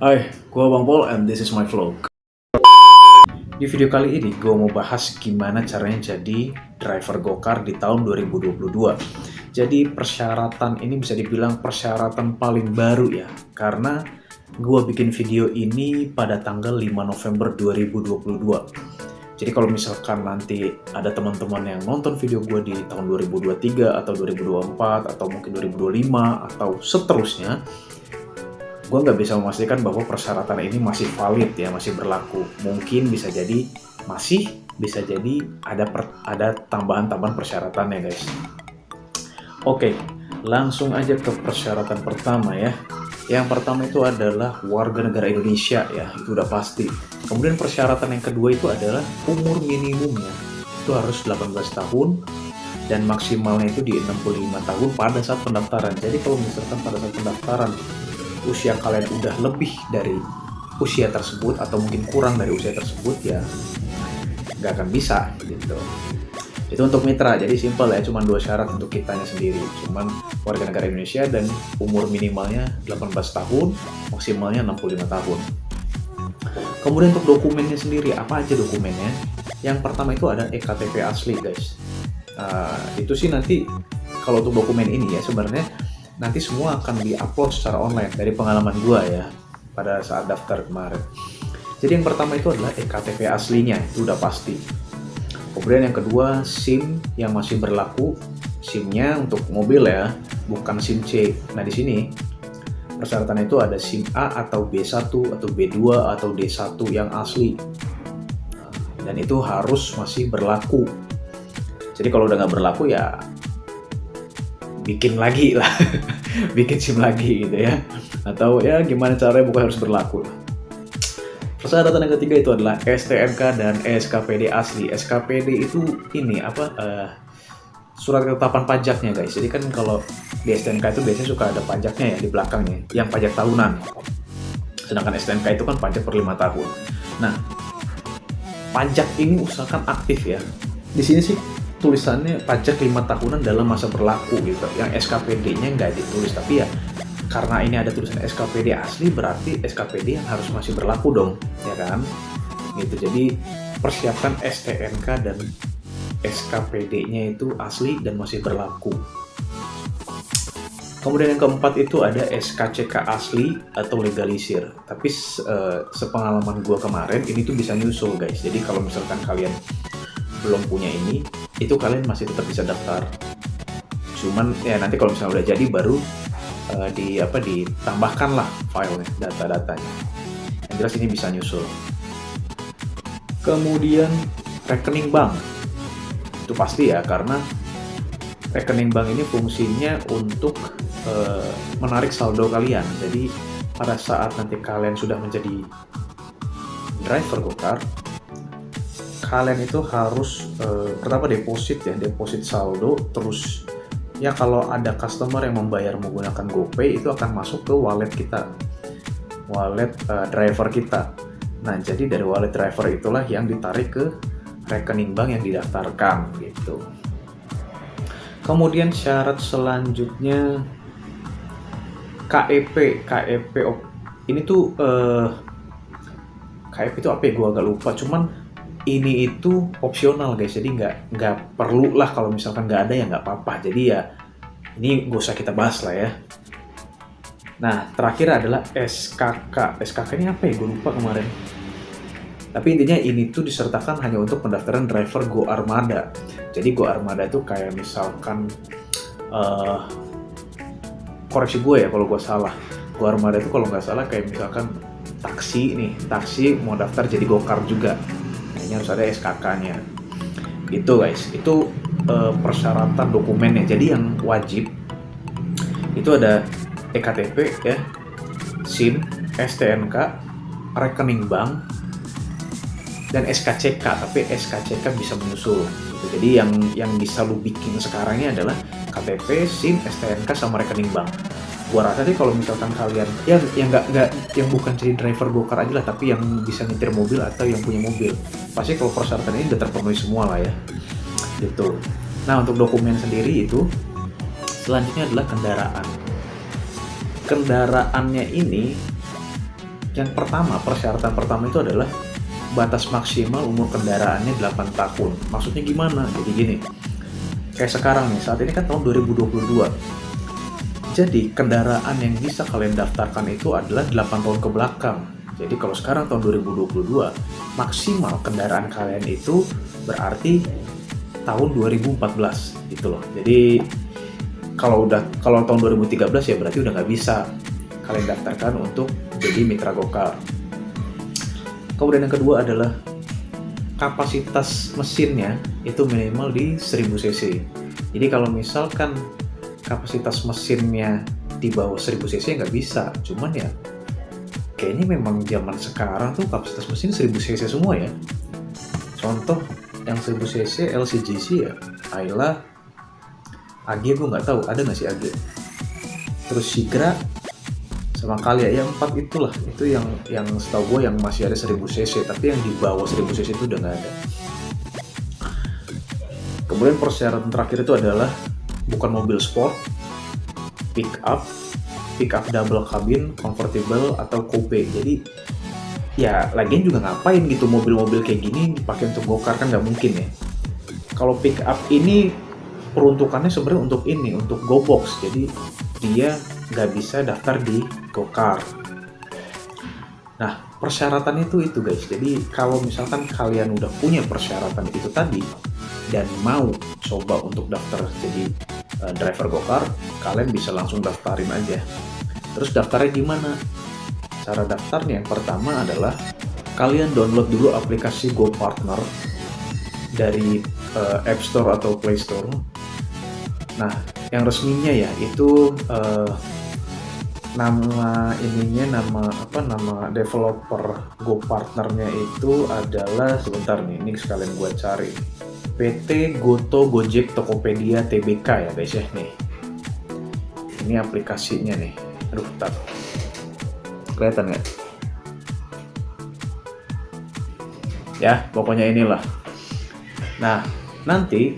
Hai, gua Bang Paul and this is my vlog. Di video kali ini gua mau bahas gimana caranya jadi driver go-kart di tahun 2022. Jadi persyaratan ini bisa dibilang persyaratan paling baru ya, karena gua bikin video ini pada tanggal 5 November 2022. Jadi kalau misalkan nanti ada teman-teman yang nonton video gue di tahun 2023 atau 2024 atau mungkin 2025 atau seterusnya, gue nggak bisa memastikan bahwa persyaratan ini masih valid ya, masih berlaku. Mungkin bisa jadi masih, bisa jadi ada tambahan-tambahan persyaratan ya guys. Oke, langsung aja ke persyaratan pertama ya. Yang pertama itu adalah warga negara Indonesia ya, itu udah pasti. Kemudian persyaratan yang kedua itu adalah umur minimumnya itu harus 18 tahun dan maksimalnya itu di 65 tahun pada saat pendaftaran. Jadi kalau misalkan pada saat pendaftaran usia kalian udah lebih dari usia tersebut atau mungkin kurang dari usia tersebut ya nggak akan bisa gitu. Itu untuk mitra, jadi simpel ya, cuma dua syarat untuk kitanya sendiri, cuman warga negara Indonesia dan umur minimalnya 18 tahun, maksimalnya 65 tahun. Kemudian untuk dokumennya sendiri, apa aja dokumennya? Yang pertama itu ada EKTP asli guys. Itu sih nanti kalau untuk dokumen ini ya sebenarnya nanti semua akan di-upload secara online dari pengalaman gua ya pada saat daftar kemarin. Jadi yang pertama itu adalah EKTP aslinya, itu udah pasti. Kemudian yang kedua, SIM yang masih berlaku, SIM-nya untuk mobil ya, bukan SIM C. Nah di sini persyaratan itu ada SIM A atau B1 atau B2 atau D1 yang asli. Dan itu harus masih berlaku. Jadi kalau udah nggak berlaku ya bikin lagi lah, bikin SIM lagi gitu ya. Atau ya gimana caranya bukan harus berlaku. Persyaratan yang ketiga itu adalah STNK dan SKPD asli. SKPD itu ini apa? Surat ketetapan pajaknya guys. Jadi kan kalau di STNK itu biasanya suka ada pajaknya ya di belakangnya, yang pajak tahunan. Sedangkan STNK itu kan pajak per 5 tahun. Nah, pajak ini usahakan aktif ya. Di sini sih tulisannya pajak 5 tahunan dalam masa berlaku gitu. Yang SKPD-nya nggak ditulis, tapi ya karena ini ada tulisan SKPD asli, berarti SKPD yang harus masih berlaku dong, ya kan? Gitu. Jadi persiapkan STNK dan SKPD-nya itu asli dan masih berlaku. Kemudian yang keempat itu ada SKCK asli atau legalisir. Tapi sepengalaman gua kemarin ini tuh bisa nyusul guys. Jadi kalau misalkan kalian belum punya ini, itu kalian masih tetap bisa daftar. Cuman ya nanti kalau misalnya udah jadi baru ditambahkan lah filenya, data-datanya. Yang jelas ini bisa nyusul. Kemudian rekening bank itu pasti ya, karena rekening bank ini fungsinya untuk menarik saldo kalian. Jadi pada saat nanti kalian sudah menjadi driver go-kart, kalian itu harus pertama deposit saldo, terus ya kalau ada customer yang membayar menggunakan GoPay itu akan masuk ke wallet kita, wallet driver kita. Nah jadi dari wallet driver itulah yang ditarik ke rekening bank yang didaftarkan gitu. Kemudian syarat selanjutnya KEP ini tuh KEP itu apa ya, gue agak lupa, cuman ini itu opsional guys, jadi nggak perlu lah, kalau misalkan nggak ada ya nggak apa-apa. Jadi ya ini nggak usah kita bahas lah ya. Nah terakhir adalah SKK ini apa ya, gue lupa kemarin. Tapi intinya ini tuh disertakan hanya untuk pendaftaran driver Go Armada. Jadi Go Armada itu kayak misalkan koreksi gue ya kalau gue salah. Go Armada itu kalau nggak salah kayak misalkan taksi mau daftar jadi go-kart juga, harus ada SKK-nya gitu guys. Itu persyaratan dokumennya. Jadi yang wajib itu ada EKTP ya, SIM, STNK, rekening bank, dan SKCK. Tapi SKCK bisa menyusul gitu. Jadi yang bisa lu bikin sekarang ini adalah KTP, SIM, STNK, sama rekening bank. Gua rasa sih kalau misalkan kalian yang bukan jadi driver go-kart aja lah, tapi yang bisa nyetir mobil atau yang punya mobil, pasti kalau persyaratan ini udah terpenuhi semua lah ya gitu. Nah untuk dokumen sendiri itu selanjutnya adalah kendaraannya ini Yang pertama, persyaratan pertama itu adalah batas maksimal umur kendaraannya 8 tahun. Maksudnya gimana? Jadi gini, kayak sekarang nih, saat ini kan tahun 2022. Jadi kendaraan yang bisa kalian daftarkan itu adalah 8 tahun ke belakang. Jadi kalau sekarang tahun 2022, maksimal kendaraan kalian itu berarti tahun 2014 gitu loh. Jadi kalau tahun 2013 ya berarti udah nggak bisa kalian daftarkan untuk jadi mitra Gokar. Kemudian yang kedua adalah kapasitas mesinnya itu minimal di 1000 cc. Jadi kalau misalkan kapasitas mesinnya di bawah 1000 cc nggak bisa. Cuman ya kayaknya memang zaman sekarang tuh kapasitas mesin 1000 cc semua ya. Contoh yang 1000 cc LCGC ya, Ayla, AG gue nggak tahu ada nggak sih AG. Terus Sigra sama Kalia ya, 4 itulah, itu yang setahu gue yang masih ada 1000 cc, tapi yang di bawah 1000 cc itu udah nggak ada. Kemudian persyaratan terakhir itu adalah bukan mobil sport, pick up double cabin, convertible atau coupe. Jadi ya lagian juga ngapain gitu mobil-mobil kayak gini dipakai untuk Gokar, kan nggak mungkin ya. Kalau pick up ini peruntukannya sebenarnya untuk go box, jadi dia nggak bisa daftar di Gokar. Nah, persyaratan itu guys. Jadi kalau misalkan kalian udah punya persyaratan itu tadi dan mau coba untuk daftar jadi driver Gokar, kalian bisa langsung daftarin aja. Terus daftarnya gimana? Cara daftarnya yang pertama adalah kalian download dulu aplikasi GoPartner dari App Store atau Play Store. Nah, yang resminya ya itu nama developer GoPartnernya itu adalah, sebentar nih, ini sekalian gue cari, PT Goto Gojek Tokopedia Tbk ya guys ya. Nih, ini aplikasinya nih. Aduh, bentar, kelihatan nggak? Ya, pokoknya inilah. Nah, nanti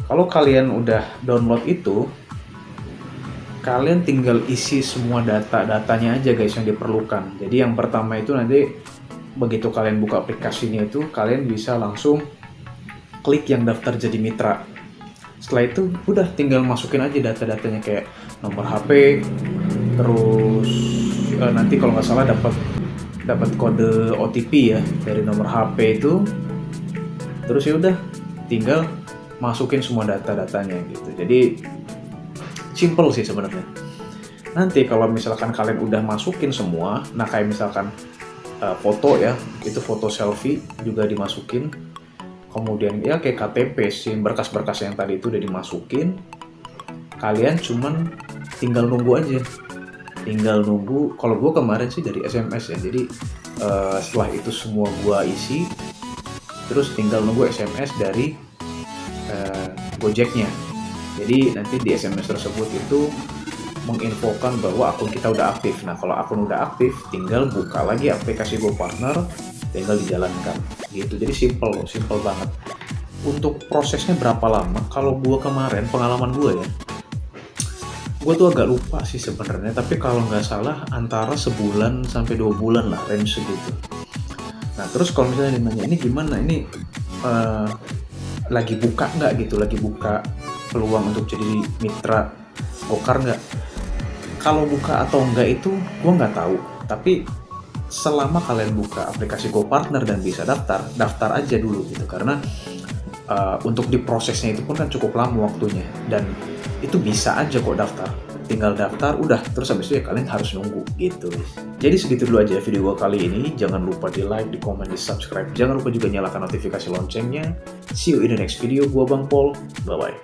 kalau kalian udah download itu, kalian tinggal isi semua datanya aja guys yang diperlukan. Jadi yang pertama itu nanti begitu kalian buka aplikasinya itu, kalian bisa langsung klik yang daftar jadi mitra. Setelah itu udah tinggal masukin aja data-datanya kayak nomor HP, terus nanti kalau nggak salah dapat kode OTP ya dari nomor HP itu. Terus ya udah tinggal masukin semua data-datanya gitu. Jadi simple sih sebenarnya. Nanti kalau misalkan kalian udah masukin semua, nah kayak misalkan foto ya, itu foto selfie juga dimasukin. Kemudian ya kayak KTP sih, berkas-berkas yang tadi itu udah dimasukin. Kalian cuman tinggal nunggu aja. Tinggal nunggu, kalau gue kemarin sih dari SMS ya. Jadi setelah itu semua gue isi, terus tinggal nunggu SMS dari Gojeknya. Jadi nanti di SMS tersebut itu menginfokan bahwa akun kita udah aktif. Nah, kalau akun udah aktif, tinggal buka lagi aplikasi GoPartner, tinggal dijalankan gitu. Jadi simple banget. Untuk prosesnya berapa lama? Kalau gue kemarin, pengalaman gue ya, gue tuh agak lupa sih sebenarnya, tapi kalau nggak salah antara sebulan sampai 2 bulan lah, range segitu. Nah, terus kalau misalnya ditanya ini gimana, ini lagi buka nggak gitu, lagi buka peluang untuk jadi mitra Gokar nggak? Kalau buka atau enggak itu gue nggak tahu, tapi selama kalian buka aplikasi GoPartner dan bisa daftar aja dulu gitu, karena untuk diprosesnya itu pun kan cukup lama waktunya, dan itu bisa aja kok daftar, tinggal daftar udah, terus habis itu ya kalian harus nunggu gitu. Jadi segitu dulu aja video gue kali ini. Jangan lupa di like, di komen, di subscribe, jangan lupa juga nyalakan notifikasi loncengnya. See you in the next video. Gue Bang Paul, bye bye.